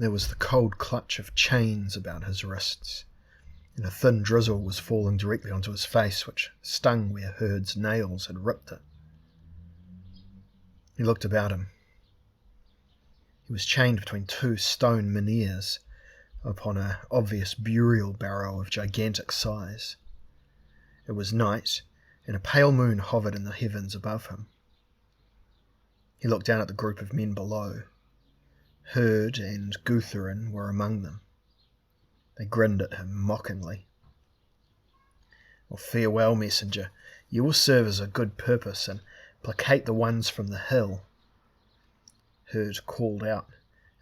There was the cold clutch of chains about his wrists, and a thin drizzle was falling directly onto his face, which stung where Herd's nails had ripped it. He looked about him. He was chained between two stone menhirs upon an obvious burial barrow of gigantic size. It was night, and a pale moon hovered in the heavens above him. He looked down at the group of men below. Herd and Guthurin were among them. They grinned at him mockingly. "Well, farewell, messenger. You will serve as a good purpose and placate the ones from the hill," Herd called out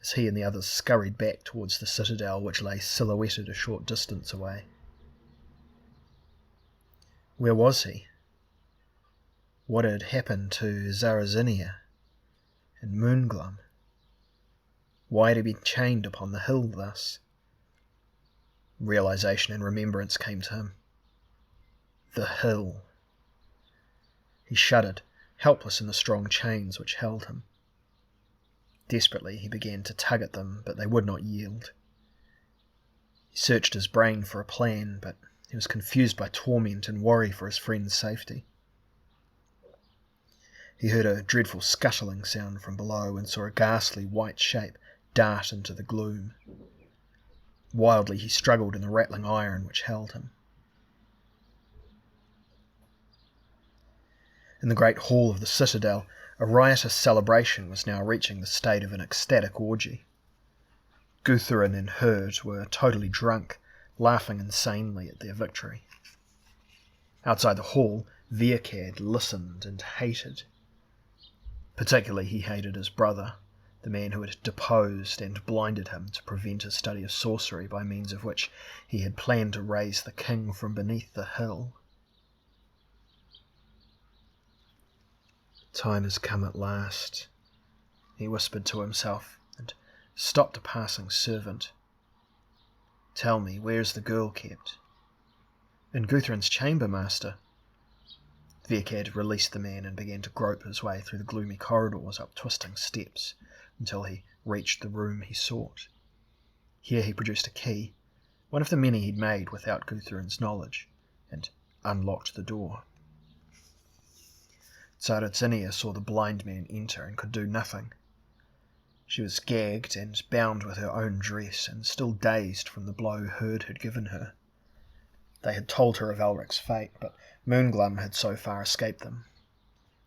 as he and the others scurried back towards the citadel, which lay silhouetted a short distance away. Where was he? What had happened to Zarazinia and Moonglum? Why had he been chained upon the hill thus? Realization and remembrance came to him. The hill. He shuddered, helpless in the strong chains which held him. Desperately he began to tug at them, but they would not yield. He searched his brain for a plan, but he was confused by torment and worry for his friend's safety. He heard a dreadful scuttling sound from below and saw a ghastly white shape dart into the gloom. Wildly he struggled in the rattling iron which held him. In the great hall of the citadel, a riotous celebration was now reaching the state of an ecstatic orgy. Guthurin and Herd were totally drunk, laughing insanely at their victory. Outside the hall, Virkad listened and hated. Particularly he hated his brother, the man who had deposed and blinded him to prevent his study of sorcery, by means of which he had planned to raise the king from beneath the hill. "Time has come at last," he whispered to himself, and stopped a passing servant. "Tell me, where is the girl kept?" "In Guthrin's chamber, master." Virkad released the man and began to grope his way through the gloomy corridors up twisting steps until he reached the room he sought. Here he produced a key, one of the many he'd made without Guthrin's knowledge, and unlocked the door. Zarazinia saw the blind man enter and could do nothing. She was gagged and bound with her own dress, and still dazed from the blow Herd had given her. They had told her of Elric's fate, but Moonglum had so far escaped them.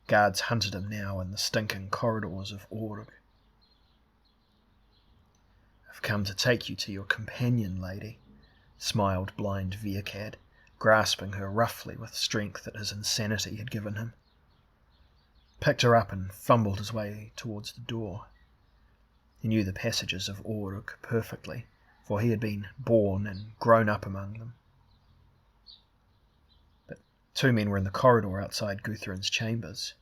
Guards hunted him now in the stinking corridors of Org. "I've come to take you to your companion, lady," smiled blind Virkad, grasping her roughly with strength that his insanity had given him. Picked her up and fumbled his way towards the door. He knew the passages of Org perfectly, for he had been born and grown up among them. But two men were in the corridor outside Guthrin's chambers.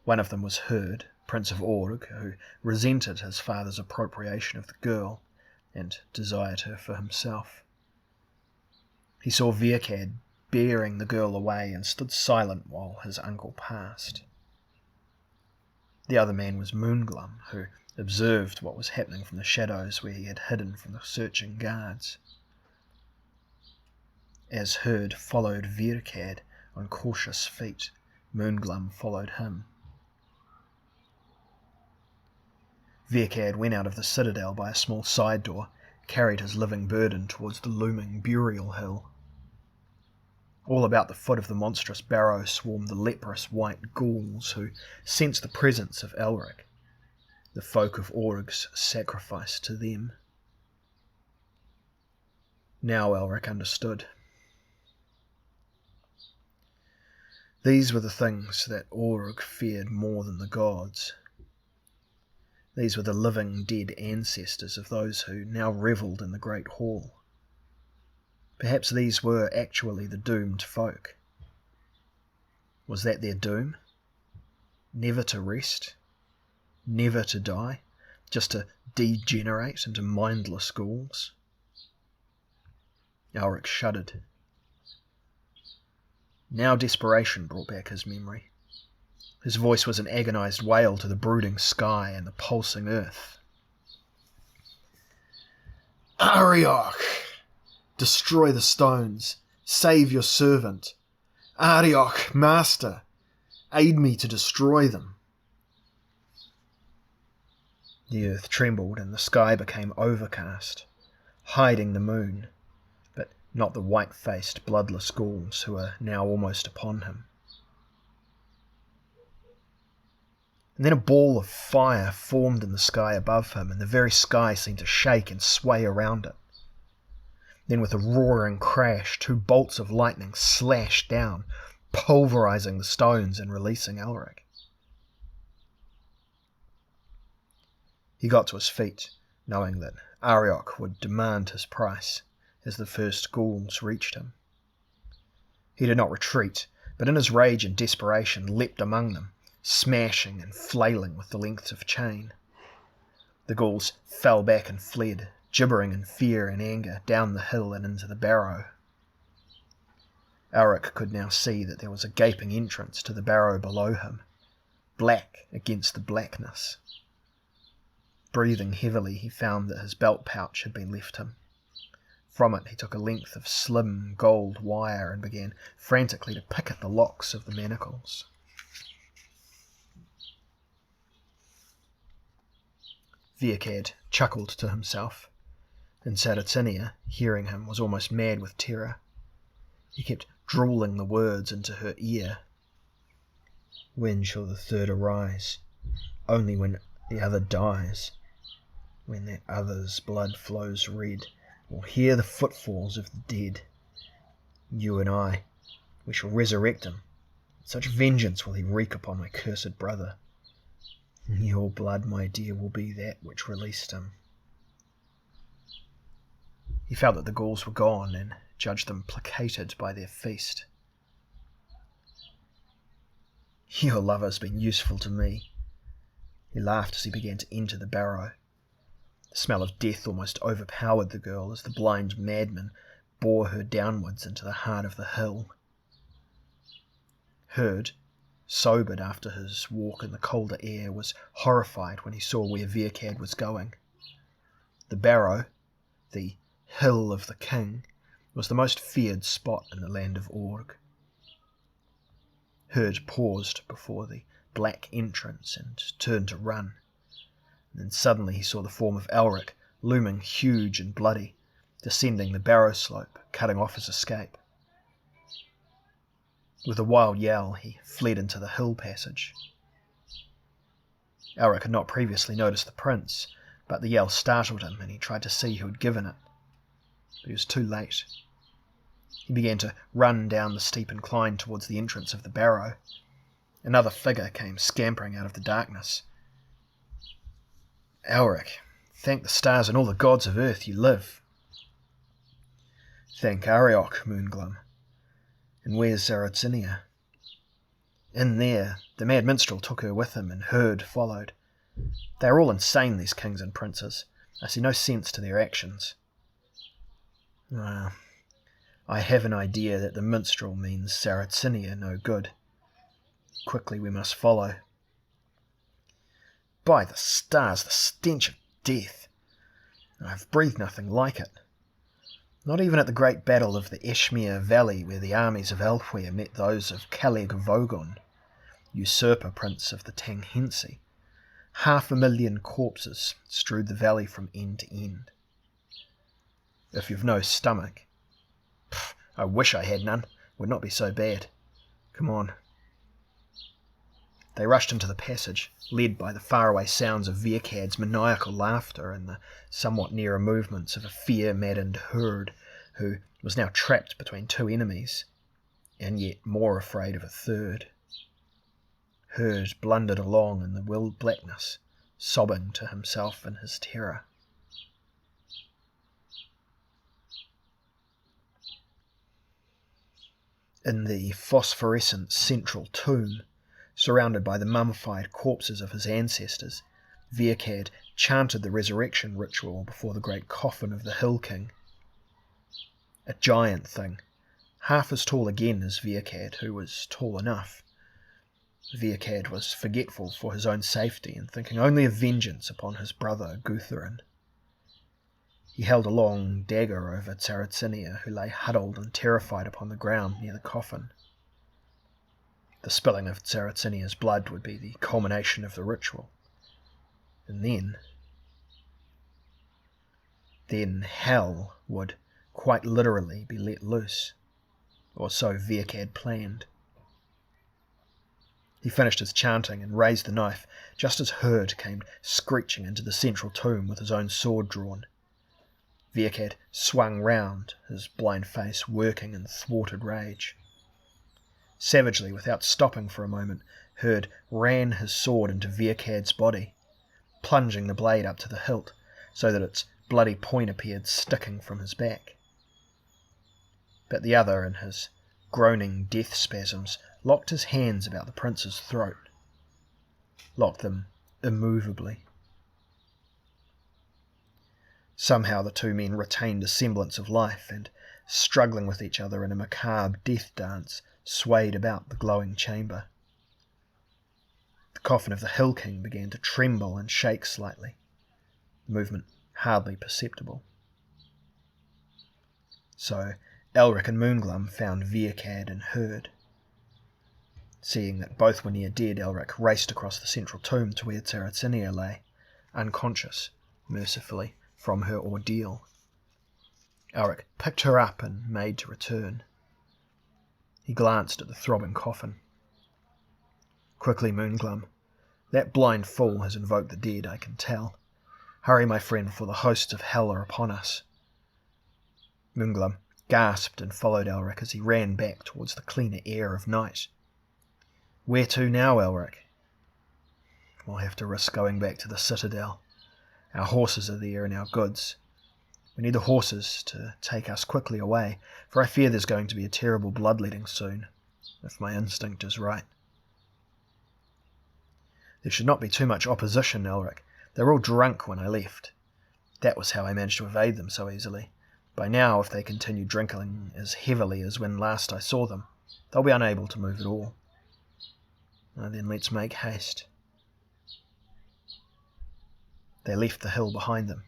One of them was Herd, Prince of Org, who resented his father's appropriation of the girl and desired her for himself. He saw Virkad bearing the girl away and stood silent while his uncle passed. The other man was Moonglum, who observed what was happening from the shadows where he had hidden from the searching guards. As Herd followed Virkad on cautious feet, Moonglum followed him. Virkad went out of the citadel by a small side door, carried his living burden towards the looming burial hill. All about the foot of the monstrous barrow swarmed the leprous white ghouls who sensed the presence of Elric, the folk of Org's sacrifice to them. Now Elric understood. These were the things that Org feared more than the gods. These were the living dead ancestors of those who now revelled in the great hall. Perhaps these were actually the doomed folk. Was that their doom? Never to rest? Never to die? Just to degenerate into mindless ghouls? Elric shuddered. Now desperation brought back his memory. His voice was an agonized wail to the brooding sky and the pulsing earth. Arioch! Destroy the stones. Save your servant. Arioch, master! Aid me to destroy them. The earth trembled and the sky became overcast, hiding the moon, but not the white-faced, bloodless ghouls who were now almost upon him. And then a ball of fire formed in the sky above him, and the very sky seemed to shake and sway around it. Then with a roaring crash, 2 bolts of lightning slashed down, pulverizing the stones and releasing Elric. He got to his feet, knowing that Arioch would demand his price as the first ghouls reached him. He did not retreat, but in his rage and desperation leapt among them, smashing and flailing with the lengths of chain. The ghouls fell back and fled, gibbering in fear and anger down the hill and into the barrow. Elric could now see that there was a gaping entrance to the barrow below him, black against the blackness. Breathing heavily, he found that his belt pouch had been left him. From it he took a length of slim gold wire and began frantically to pick at the locks of the manacles. Viacad chuckled to himself, and Saratinia, hearing him, was almost mad with terror. He kept drawling the words into her ear. When shall the third arise? Only when the other dies. When that other's blood flows red, we'll hear the footfalls of the dead. You and I, we shall resurrect him. Such vengeance will he wreak upon my cursed brother. Your blood, my dear, will be that which released him. He felt that the ghouls were gone and judged them placated by their feast. Your lover's been useful to me. He laughed as he began to enter the barrow. The smell of death almost overpowered the girl as the blind madman bore her downwards into the heart of the hill. Herd, sobered after his walk in the colder air, was horrified when he saw where Viacad was going. The barrow, the Hill of the King, was the most feared spot in the land of Org. Herd paused before the black entrance and turned to run. And then suddenly he saw the form of Elric, looming huge and bloody, descending the barrow slope, cutting off his escape. With a wild yell, he fled into the hill passage. Elric had not previously noticed the prince, but the yell startled him and he tried to see who had given it. But he was too late. He began to run down the steep incline towards the entrance of the barrow. Another figure came scampering out of the darkness. Elric, thank the stars and all the gods of earth you live. Thank Arioch, Moonglum. And where's Saratinia? In there. The mad minstrel took her with him, and Herd followed. They are all insane, these kings and princes. I see no sense to their actions. I have an idea that the minstrel means Saratinia no good. Quickly we must follow. By the stars, the stench of death! I've breathed nothing like it. Not even at the great battle of the Eshmere Valley, where the armies of Elfweir met those of Caleg Vogon, usurper prince of the Tanghensi. 500,000 corpses strewed the valley from end to end. If you've no stomach, I wish I had none. Would not be so bad. Come on. They rushed into the passage, led by the faraway sounds of Viacad's maniacal laughter and the somewhat nearer movements of a fear-maddened Herd, who was now trapped between 2 enemies, and yet more afraid of a third. Herd blundered along in the wild blackness, sobbing to himself in his terror. In the phosphorescent central tomb, surrounded by the mummified corpses of his ancestors, Viacad chanted the resurrection ritual before the great coffin of the Hill King. A giant thing, half as tall again as Viacad, who was tall enough. Viacad was forgetful for his own safety and thinking only of vengeance upon his brother Guthrin. He held a long dagger over Tsaritsania, who lay huddled and terrified upon the ground near the coffin. The spilling of Tsaritsinia's blood would be the culmination of the ritual. And then hell would quite literally be let loose, or so Viek had planned. He finished his chanting and raised the knife just as Herd came screeching into the central tomb with his own sword drawn. Viek had swung round, his blind face working in thwarted rage. Savagely, without stopping for a moment, Herd ran his sword into Viekad's body, plunging the blade up to the hilt so that its bloody point appeared sticking from his back. But the other, in his groaning death spasms, locked his hands about the prince's throat, locked them immovably. Somehow the two men retained a semblance of life, and, struggling with each other in a macabre death dance, swayed about the glowing chamber. The coffin of the Hill King began to tremble and shake slightly, the movement hardly perceptible. So Elric and Moonglum found Viekad and Herd. Seeing that both were near dead, Elric raced across the central tomb to where Tsaritsinia lay, unconscious, mercifully, from her ordeal. Elric picked her up and made to return. He glanced at the throbbing coffin. "Quickly, Moonglum. That blind fool has invoked the dead, I can tell. Hurry, my friend, for the hosts of hell are upon us." Moonglum gasped and followed Elric as he ran back towards the cleaner air of night. "Where to now, Elric?" "We'll have to risk going back to the citadel. Our horses are there and our goods. We need the horses to take us quickly away, for I fear there's going to be a terrible bloodletting soon, if my instinct is right." "There should not be too much opposition, Elric. They were all drunk when I left. That was how I managed to evade them so easily. By now, if they continue drinking as heavily as when last I saw them, they'll be unable to move at all. Then let's make haste." They left the hill behind them,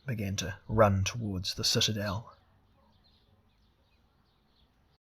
began to run towards the citadel.